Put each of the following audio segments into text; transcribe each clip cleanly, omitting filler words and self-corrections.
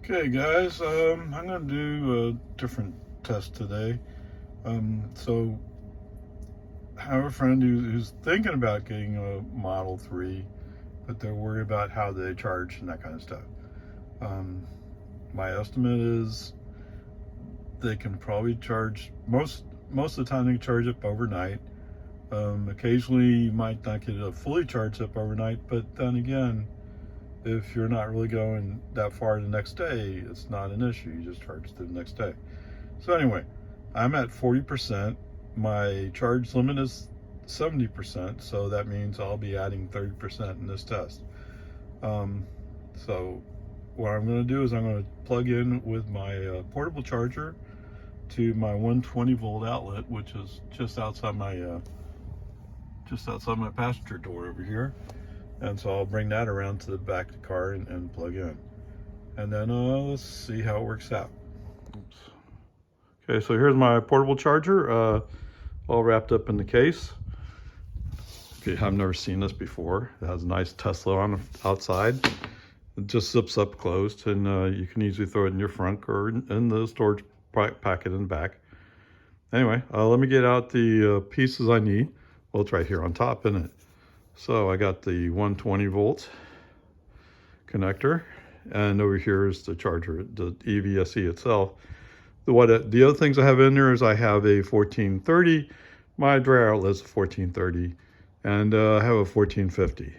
Okay, guys, I'm going to do a different test today. So, I have a friend who's thinking about getting a Model 3, but they're worried about how they charge and that kind of stuff. Um, my estimate is they can probably charge, most of the time they can charge up overnight. Occasionally you might not get it fully charged up overnight, but then again, if you're not really going that far the next day, it's not an issue. You just charge it the next day. So anyway, I'm at 40%. My charge limit is 70%, so that means I'll be adding 30% in this test. So what I'm going to do is I'm going to plug in with my portable charger to my 120 volt outlet, which is just outside my passenger door over here. And so I'll bring that around to the back of the car and plug in. And then let's see how it works out. Oops. Okay, so here's my portable charger, all wrapped up in the case. Okay, I've never seen this before. It has a nice Tesla on the outside. It just zips up closed, and you can easily throw it in your front or in the storage packet in the back. Anyway, let me get out the pieces I need. Well, it's right here on top, isn't it? So I got the 120 volt connector, and over here is the charger, the EVSE itself. The other things I have in there is I have a 1430, my dry outlet's a 1430, and I have a 1450.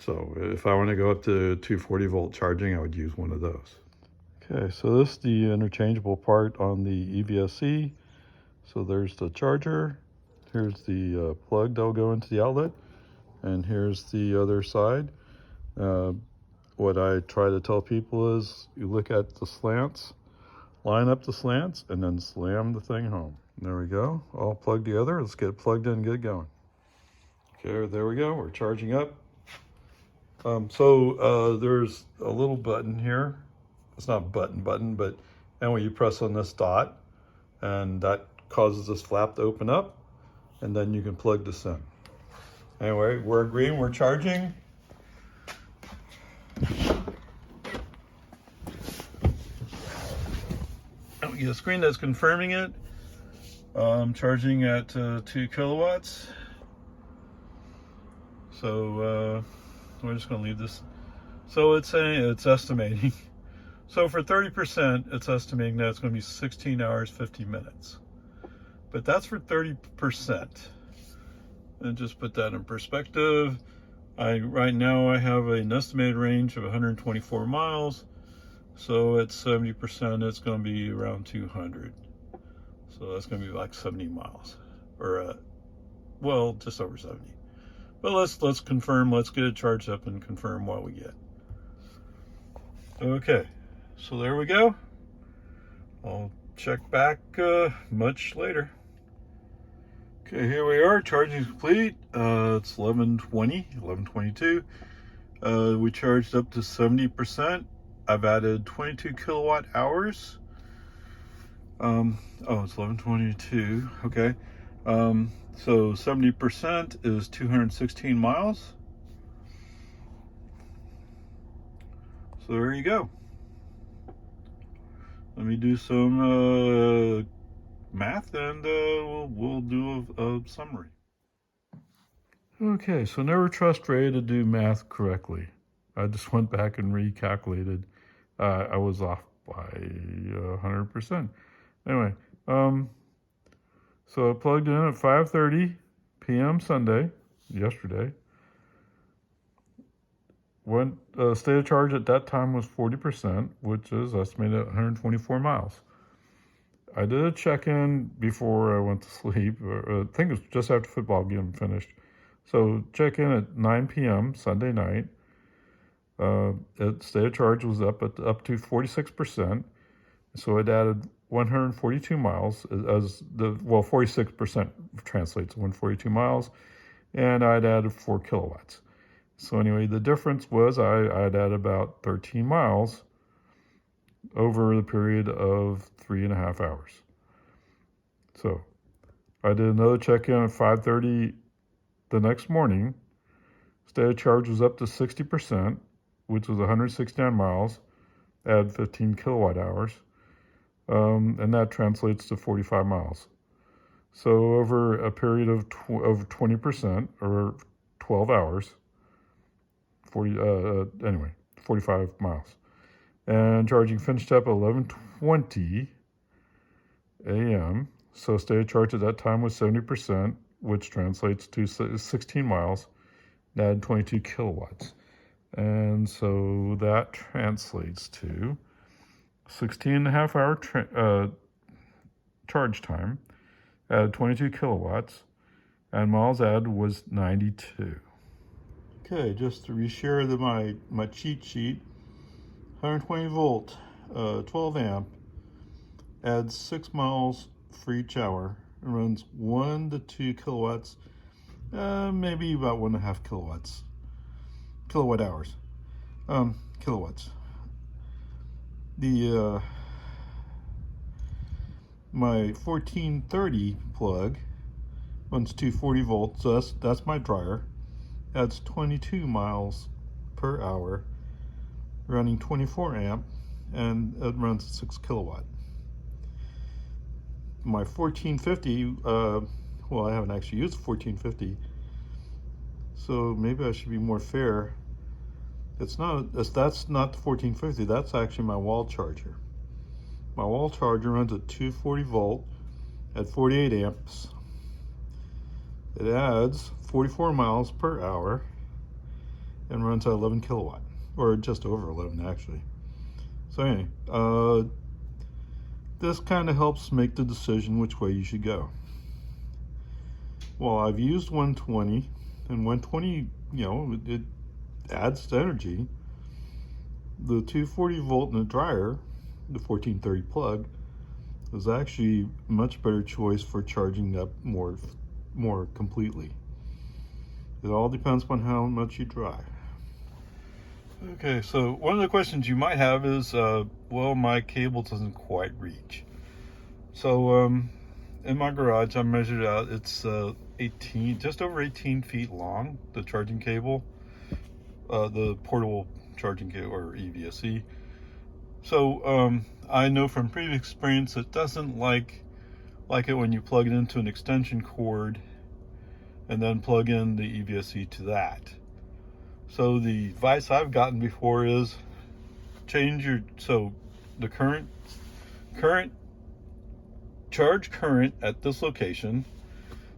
So if I want to go up to 240 volt charging, I would use one of those. Okay, so this is the interchangeable part on the EVSE. So there's the charger, here's the plug that'll go into the outlet, and here's the other side. What I try to tell people is you look at the slants, line up the slants, and then slam the thing home. There we go, all plugged together. Let's get it plugged in and get it going. Okay, there we go, we're charging up. There's a little button here. It's not button, but anyway, you press on this dot, and that causes this flap to open up, and then you can plug this in. Anyway, we're agreeing, we're charging. We get a screen that's confirming it. I'm charging at 2 kilowatts. So we're just going to leave this. So it's saying it's estimating. So for 30%, it's estimating that it's going to be 16 hours, 50 minutes. But that's for 30%. And just put that in perspective. Right now I have an estimated range of 124 miles. So at 70%, it's going to be around 200. So that's going to be like 70 miles, or well, just over 70. But let's confirm. Let's get it charged up and confirm what we get. Okay, so there we go. I'll check back much later. Okay, here we are. Charging complete. It's 11:22. We charged up to 70%. I've added 22 kilowatt hours. It's 11:22. Okay. So 70% is 216 miles. So there you go. Let me do some math, and we'll do a summary. Okay, so never trust Ray to do math correctly. I just went back and recalculated. I was off by 100%. Anyway, so I plugged in at 5:30 p.m. Sunday, yesterday. State of charge at that time was 40%, which is estimated at 124 miles. I did a check-in before I went to sleep. I think it was just after football game finished. So check-in at 9 p.m. Sunday night. State of charge was up to 46%. So it added 142 miles, 46% translates to 142 miles, and I'd added 4 kilowatts. So anyway, the difference was I'd added about 13 miles over the period of 3.5 hours. So I did another check-in at 5:30 the next morning. State of charge was up to 60%, which was 169 miles. add 15 kilowatt hours, and that translates to 45 miles. So over a period of 20% or 12 hours, 45 miles. And charging finished up at 11:20 a.m. So state of charge at that time was 70%, which translates to 16 miles, and add 22 kilowatts. And so that translates to 16.5 hour charge time, added 22 kilowatts, and miles added was 92. Okay, just to reshare my cheat sheet, 120 volt, 12 amp, adds 6 miles for each hour, and runs 1 to 2 kilowatts, maybe about 1.5 kilowatts. Kilowatt hours, kilowatts. The my 1430 plug runs 240 volts, so that's my dryer. Adds 22 miles per hour, running 24 amp, and it runs 6 kilowatt. My 1450, well, I haven't actually used the 1450, so maybe I should be more fair. That's not the 1450, that's actually my wall charger. My wall charger runs at 240 volt at 48 amps. It adds 44 miles per hour and runs at 11 kilowatt, or just over 11 actually. So anyway, this kind of helps make the decision which way you should go. Well, I've used 120, and 120, it adds energy. The 240 volt in the dryer, the 1430 plug, is actually a much better choice for charging up more completely. It all depends on how much you drive. Okay, so one of the questions you might have is, well, my cable doesn't quite reach. So in my garage, I measured out, it's just over 18 feet long, the charging cable, the portable charging cable, or EVSE. So I know from previous experience it doesn't like it when you plug it into an extension cord and then plug in the EVSE to that. So the advice I've gotten before is change the current charge current at this location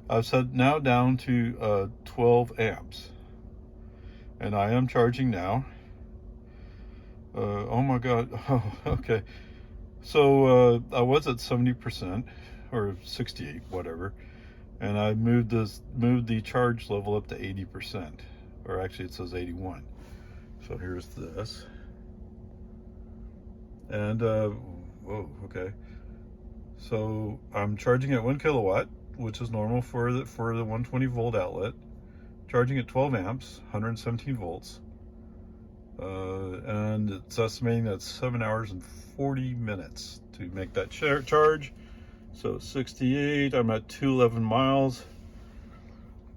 I've set now down to 12 amps, and I am charging now. Oh my god. Oh, okay, so I was at 70% or 68, whatever, and I moved the charge level up to 80%, or actually it says 81. So here's this, and whoa, okay, so I'm charging at 1 kilowatt, which is normal for the 120 volt outlet, charging at 12 amps, 117 volts, and it's estimating that's 7 hours and 40 minutes to make that charge. So 68, I'm at 211 miles.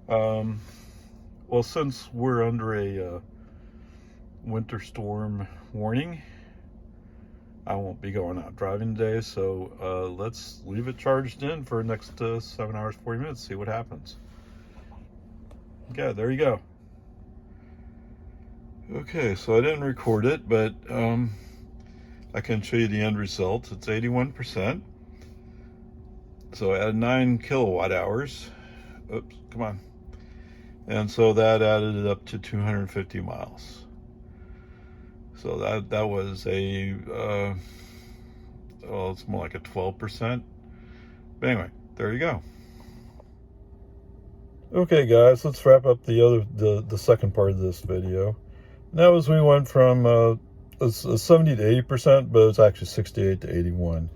Well, since we're under a winter storm warning, I won't be going out driving today, so let's leave it charged in for the next 7 hours 40 minutes, see what happens. Okay, there you go. Okay, so I didn't record it, but I can show you the end result. It's 81%. So I added 9 kilowatt hours. Oops, come on. And so that added it up to 250 miles. So that was a, well, it's more like a 12%. But anyway, there you go. Okay, guys, let's wrap up the second part of this video. And that was, we went from 70 to 80%, but it's actually 68 to 81.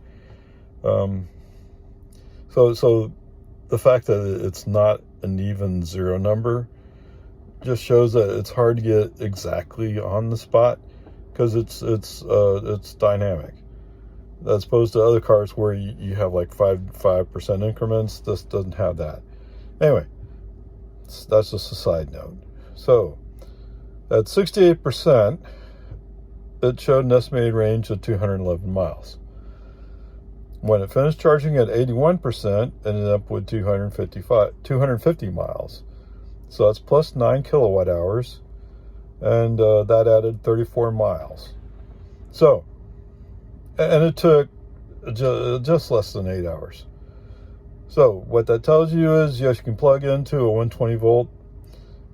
So the fact that it's not an even zero number just shows that it's hard to get exactly on the spot, because it's dynamic, as opposed to other cars where you have like 5% increments. This doesn't have that. Anyway, that's just a side note. So at 68%, it showed an estimated range of 211 miles. When it finished charging at 81%, it ended up with 250 miles. So that's plus 9 kilowatt hours, and that added 34 miles. So, and it took just less than 8 hours. So what that tells you is, yes, you can plug into a 120 volt,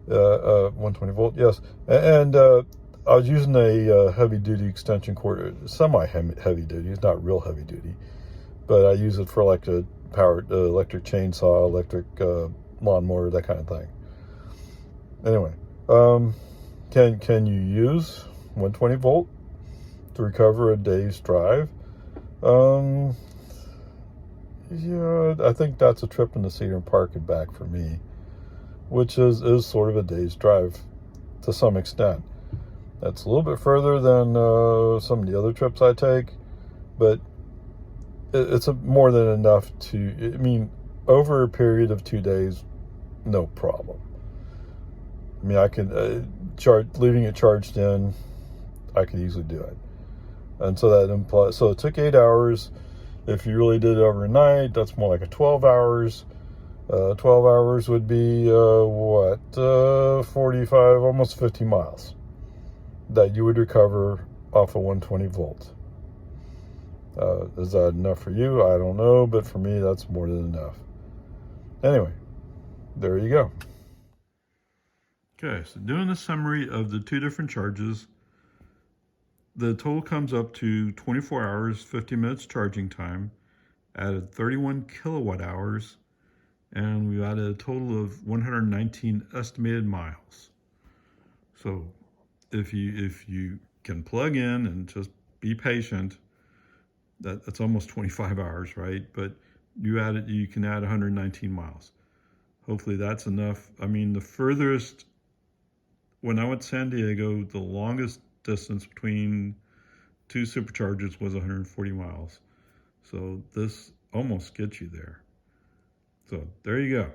120 volt, yes. And I was using a heavy duty extension cord, semi heavy duty. It's not real heavy duty, but I use it for like a powered electric chainsaw, electric lawnmower, that kind of thing. Anyway, can you use 120 volt to recover a day's drive? Yeah, I think that's a trip in the Cedar Park and back for me, which is sort of a day's drive to some extent. That's a little bit further than some of the other trips I take, but it's more than enough to, I mean, over a period of 2 days, no problem. I mean, I can leaving it charged in, I could easily do it. And so that implies, so it took 8 hours. If you really did it overnight, that's more like a 12 hours. 12 hours would be, 45, almost 50 miles that you would recover off of 120 volts. Is that enough for you? I don't know, but for me, that's more than enough. Anyway, there you go. Okay, so doing a summary of the 2 different charges, the total comes up to 24 hours, 50 minutes charging time, added 31 kilowatt hours, and we added a total of 119 estimated miles. So if you can plug in and just be patient, that's almost 25 hours, right? But you can add 119 miles. Hopefully that's enough. I mean, the furthest, when I went to San Diego, the longest distance between 2 superchargers was 140 miles. So this almost gets you there. So there you go.